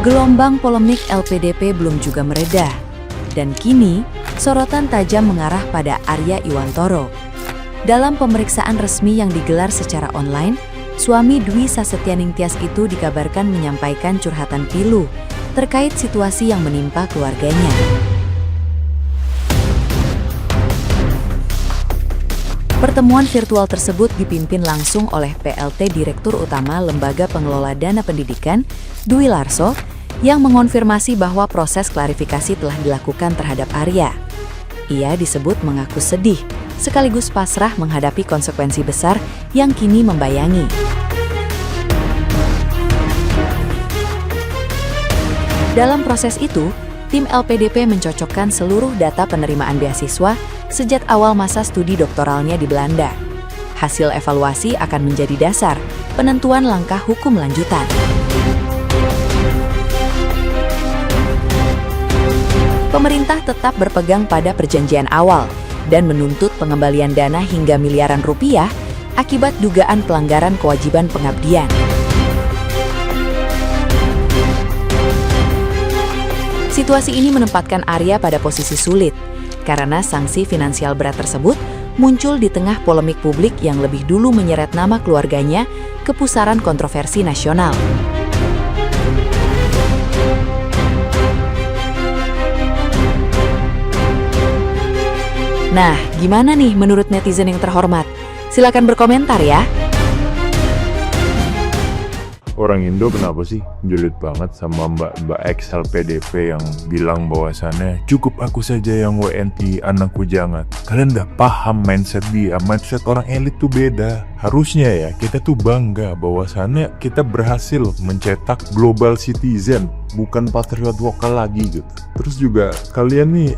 Gelombang polemik LPDP belum juga mereda, dan kini sorotan tajam mengarah pada Arya Iwantoro. Dalam pemeriksaan resmi yang digelar secara online, suami Dwi Sasetyaningtyas itu dikabarkan menyampaikan curhatan pilu terkait situasi yang menimpa keluarganya. Pertemuan virtual tersebut dipimpin langsung oleh PLT Direktur Utama Lembaga Pengelola Dana Pendidikan, Dwi Larso, yang mengonfirmasi bahwa proses klarifikasi telah dilakukan terhadap Arya. Ia disebut mengaku sedih, sekaligus pasrah menghadapi konsekuensi besar yang kini membayangi. Dalam proses itu, tim LPDP mencocokkan seluruh data penerimaan beasiswa sejak awal masa studi doktoralnya di Belanda. Hasil evaluasi akan menjadi dasar penentuan langkah hukum lanjutan. Pemerintah tetap berpegang pada perjanjian awal dan menuntut pengembalian dana hingga miliaran rupiah akibat dugaan pelanggaran kewajiban pengabdian. Situasi ini menempatkan Arya pada posisi sulit, karena sanksi finansial berat tersebut muncul di tengah polemik publik yang lebih dulu menyeret nama keluarganya ke pusaran kontroversi nasional. Nah, gimana nih menurut netizen yang terhormat? Silakan berkomentar ya. Orang Indo kenapa sih julid banget sama mbak-mbak ex-LPDP yang bilang bahwasannya cukup aku saja yang WNI, anakku jangan. Kalian udah paham mindset dia, mindset orang elit tuh beda. Harusnya ya kita tuh bangga bahwasannya kita berhasil mencetak global citizen, bukan patriot lokal lagi gitu. Terus juga kalian nih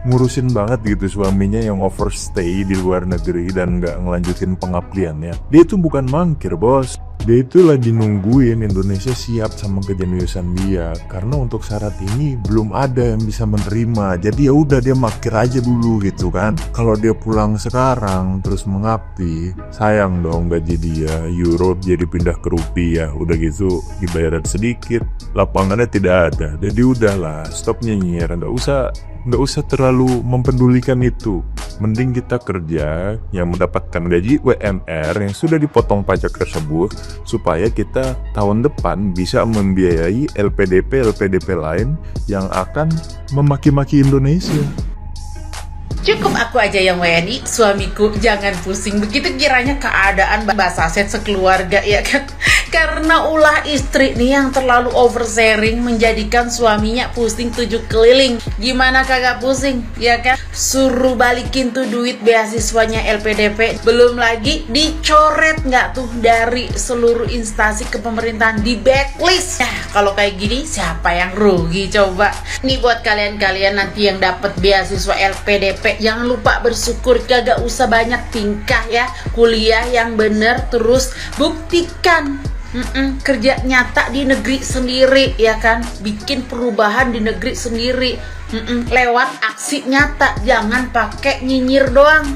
ngurusin banget gitu suaminya yang overstay di luar negeri dan nggak ngelanjutin pengabdiannya. Dia itu bukan mangkir, bos. Dia itu lagi nungguin Indonesia siap sama kejeniusan dia, karena untuk syarat ini belum ada yang bisa menerima. Jadi ya udah dia makir aja dulu gitu kan. Kalau dia pulang sekarang terus mengabdi, sayang dong gaji dia euro jadi pindah ke rupiah. Udah gitu dibayar sedikit, lapangannya tidak ada. Jadi udahlah, stop nyinyir, nggak usah terlalu mempedulikan itu. Mending kita kerja yang mendapatkan gaji UMR yang sudah dipotong pajak tersebut, supaya kita tahun depan bisa membiayai LPDP lain yang akan memaki-maki Indonesia. Cukup aku aja yang WNI, suamiku jangan pusing. Begitu kiranya keadaan Mbak Saset sekeluarga ya kan. Karena ulah istri nih yang terlalu oversharing menjadikan suaminya pusing 7 keliling. Gimana kagak pusing ya kan? Suruh balikin tuh duit beasiswanya LPDP. Belum lagi dicoret nggak tuh dari seluruh instansi kepemerintahan, di backlist. Kalau kayak gini siapa yang rugi coba? Nih buat kalian-kalian nanti yang dapat beasiswa LPDP, jangan lupa bersyukur, kagak usah banyak tingkah ya. Kuliah yang bener, terus buktikan kerja nyata di negeri sendiri ya kan, bikin perubahan di negeri sendiri lewat aksi nyata, jangan pakai nyinyir doang.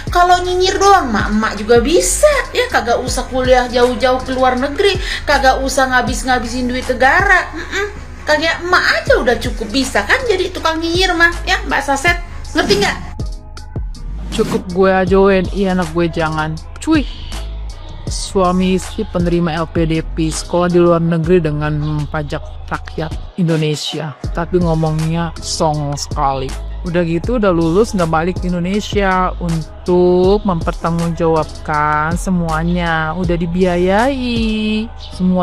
Kalau nyinyir doang emak juga bisa ya, kagak usah kuliah jauh-jauh ke luar negeri, kagak usah ngabisin duit negara. Kayak emak aja udah cukup bisa kan jadi tukang nyinyir mah ya, Mbak Saset, ngerti nggak? Cukup gue aja WNI, anak gue jangan. Cuy, suami istri penerima LPDP, sekolah di luar negeri dengan pajak rakyat Indonesia, tapi ngomongnya song sekali. Udah gitu udah lulus nggak balik ke Indonesia untuk mempertanggungjawabkan semuanya. Udah dibiayai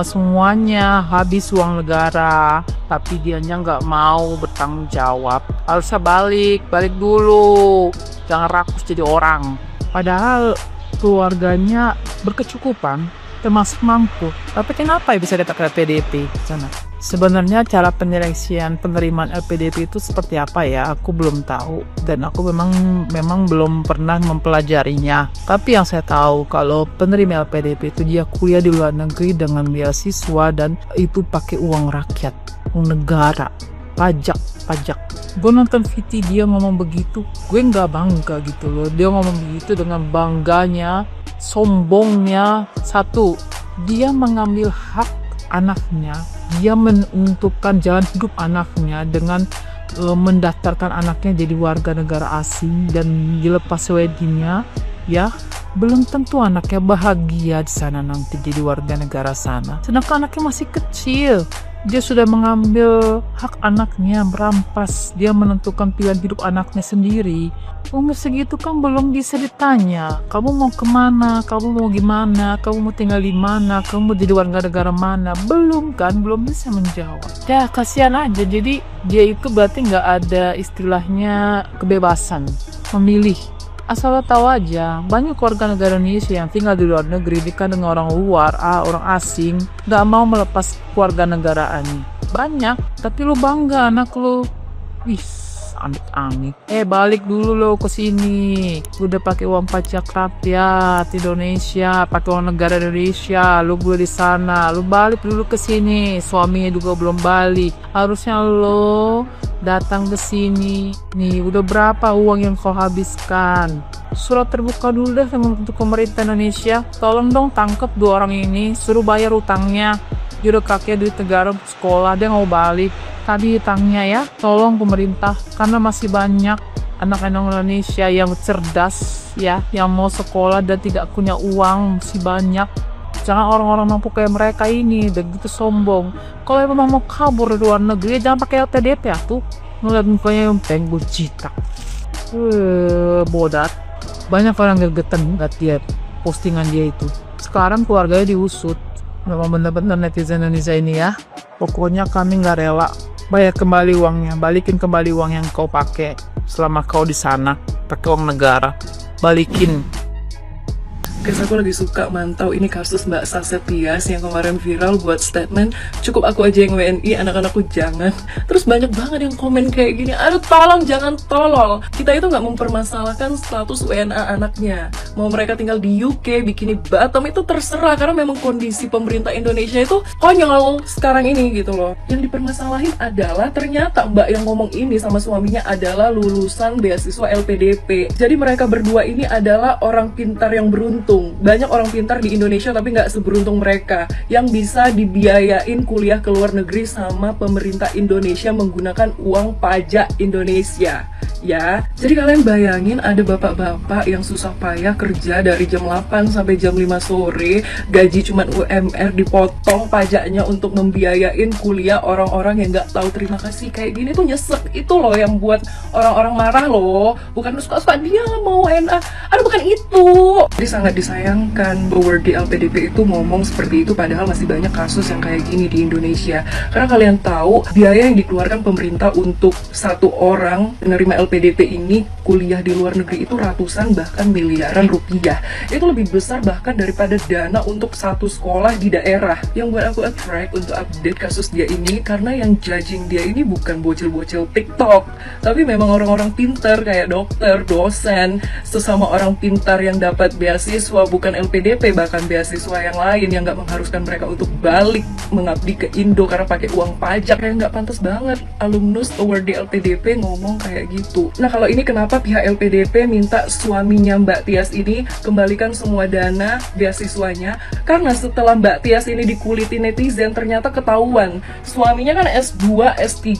semuanya, habis uang negara, tapi dianya nggak mau bertanggung jawab. Harusnya balik dulu, jangan rakus jadi orang. Padahal keluarganya berkecukupan, termasuk mampu. Tapi kenapa ya bisa datang ke LPDP sana? Sebenarnya cara penyeleksian penerimaan LPDP itu seperti apa ya? Aku belum tahu dan aku memang belum pernah mempelajarinya. Tapi yang saya tahu kalau penerima LPDP itu dia kuliah di luar negeri dengan beasiswa dan itu pakai uang rakyat, uang negara, pajak. Gue nonton VT dia ngomong begitu, gue nggak bangga gitu loh. Dia ngomong begitu dengan bangganya, sombongnya. Satu, dia mengambil hak anaknya, dia menentukan jalan hidup anaknya dengan mendaftarkan anaknya jadi warga negara asing dan dilepas weddingnya, ya belum tentu anaknya bahagia di sana nanti jadi warga negara sana. Sedangkan anaknya masih kecil, dia sudah mengambil hak anaknya, merampas, dia menentukan pilihan hidup anaknya sendiri. Umur segitu kan belum bisa ditanya, kamu mau kemana, kamu mau gimana, kamu mau tinggal di mana, kamu mau jadi warga negara mana. Belum kan, belum bisa menjawab. Ya kasihan aja, jadi dia itu berarti nggak ada istilahnya kebebasan memilih. Asal lo tahu aja, banyak warga negara Indonesia yang tinggal di luar negeri nikah dengan orang luar, orang asing, gak mau melepas keluarga negaraannya. Banyak, tapi lo bangga anak lo. Wih, amit-amit. Balik dulu lo ke sini. Udah pakai uang pajak rakyat Indonesia, pakai uang negara Indonesia. Lo gue di sana, lo balik dulu ke sini. Suaminya juga belum balik. Harusnya lo datang ke sini. Nih, udah berapa uang yang kau habiskan? Surat terbuka dulu deh untuk pemerintah Indonesia. Tolong dong tangkap 2 orang ini, suruh bayar utangnya. Dia udah kakek duit negara untuk sekolah, dia nggak mau balik. Tadi utangnya ya, tolong pemerintah, karena masih banyak anak-anak Indonesia yang cerdas ya, yang mau sekolah dan tidak punya uang, masih banyak. Jangan orang-orang mampu kayak mereka ini begitu sombong. Kalau emang mau kabur dari luar negeri, jangan pakai LPDP ya tuh. Ngeliat mukanya yang pengen jitak. Bodat. Banyak orang gergetan ngeliat dia, postingan dia itu. Sekarang keluarganya diusut. Memang bener-bener netizen Indonesia ini ya. Pokoknya kami nggak rela. Bayar kembali uangnya, balikin kembali uang yang kau pakai selama kau di sana pakai uang negara. Balikin. Guys, aku lagi suka mantau ini kasus Mbak Saset Tias yang kemarin viral buat statement cukup aku aja yang WNI, anak-anakku jangan. Terus banyak banget yang komen kayak gini, aduh tolong jangan tolol. Kita itu nggak mempermasalahkan status WNA anaknya. Mau mereka tinggal di UK, bikini bottom itu terserah, karena memang kondisi pemerintah Indonesia itu konyol sekarang ini gitu loh. Yang dipermasalahin adalah ternyata Mbak yang ngomong ini sama suaminya adalah lulusan beasiswa LPDP. Jadi mereka berdua ini adalah orang pintar yang beruntung. Banyak orang pintar di Indonesia tapi nggak seberuntung mereka yang bisa dibiayain kuliah ke luar negeri sama pemerintah Indonesia menggunakan uang pajak Indonesia. Ya, jadi kalian bayangin ada bapak-bapak yang susah payah kerja dari jam 8 sampai jam 5 sore, gaji cuman UMR, dipotong pajaknya untuk membiayain kuliah orang-orang yang nggak tahu terima kasih. Kayak gini tuh nyesek, itu loh yang buat orang-orang marah loh. Bukan suka-suka dia mau enak, aduh bukan itu. Jadi sangat disayangkan bahwa di LPDP itu ngomong seperti itu, padahal masih banyak kasus yang kayak gini di Indonesia. Karena kalian tahu biaya yang dikeluarkan pemerintah untuk satu orang penerima LPDP ini kuliah di luar negeri itu ratusan bahkan miliaran rupiah. Itu lebih besar bahkan daripada dana untuk satu sekolah di daerah. Yang buat aku attract untuk update kasus dia ini karena yang judging dia ini bukan bocil-bocil TikTok, tapi memang orang-orang pintar kayak dokter, dosen, sesama orang pintar yang dapat beasiswa bukan LPDP, bahkan beasiswa yang lain yang nggak mengharuskan mereka untuk balik mengabdi ke Indo karena pakai uang pajak. Kayak nggak pantas banget alumnus award di LPDP ngomong kayak gitu. Nah, kalau ini kenapa pihak LPDP minta suaminya Mbak Tias ini kembalikan semua dana beasiswanya? Karena setelah Mbak Tias ini dikuliti netizen, ternyata ketahuan suaminya kan S2, S3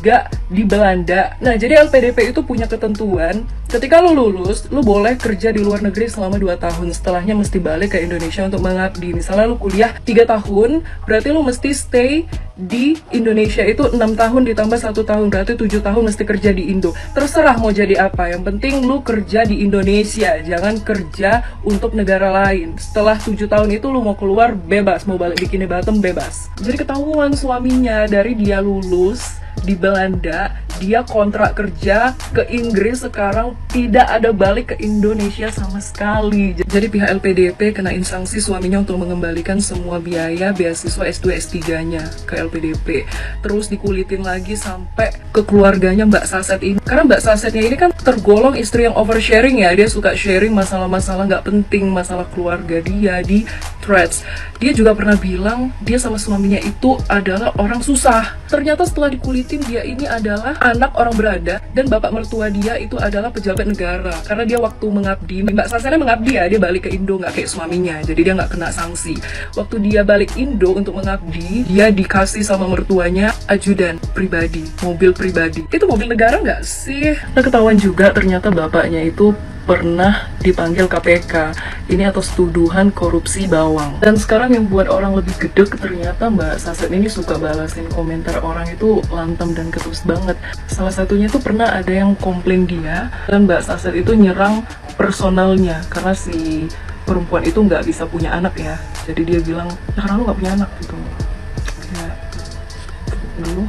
di Belanda. Nah, jadi LPDP itu punya ketentuan, ketika lo lulus, lo boleh kerja di luar negeri selama 2 tahun. Setelahnya mesti balik ke Indonesia untuk mengabdi. Misalnya lo kuliah 3 tahun, berarti lo mesti stay di Indonesia itu 6 tahun ditambah 1 tahun, berarti 7 tahun mesti kerja di Indo. Terserah mau jadi apa, yang penting lu kerja di Indonesia, jangan kerja untuk negara lain. Setelah 7 tahun itu lu mau keluar bebas, mau balik bikini bottom bebas. Jadi ketahuan suaminya dari dia lulus di Belanda, dia kontrak kerja ke Inggris, sekarang tidak ada balik ke Indonesia sama sekali. Jadi pihak LPDP kena instansi suaminya untuk mengembalikan semua biaya beasiswa S2 S3-nya ke LPDP. Terus dikulitin lagi sampai ke keluarganya Mbak Saset ini. Karena Mbak Sasetnya ini kan tergolong istri yang oversharing ya, dia suka sharing masalah-masalah nggak penting, masalah keluarga dia di threads. Dia juga pernah bilang dia sama suaminya itu adalah orang susah. Ternyata setelah dikulitin mungkin dia ini adalah anak orang berada dan bapak mertua dia itu adalah pejabat negara. Karena dia waktu mengabdi, Mbak Sasana mengabdi ya, dia balik ke Indo nggak kayak suaminya, jadi dia nggak kena sanksi. Waktu dia balik Indo untuk mengabdi, dia dikasih sama mertuanya ajudan pribadi, mobil pribadi. Itu mobil negara nggak sih? Nah, ketahuan juga ternyata bapaknya itu pernah dipanggil KPK ini atas tuduhan korupsi bawang. Dan sekarang yang buat orang lebih gedek, ternyata Mbak Saset ini suka balasin komentar orang itu lantang dan ketus banget. Salah satunya tuh pernah ada yang komplain dia dan Mbak Saset itu nyerang personalnya karena si perempuan itu nggak bisa punya anak ya. Jadi dia bilang, nah karena lu nggak punya anak gitu. Ya, dulu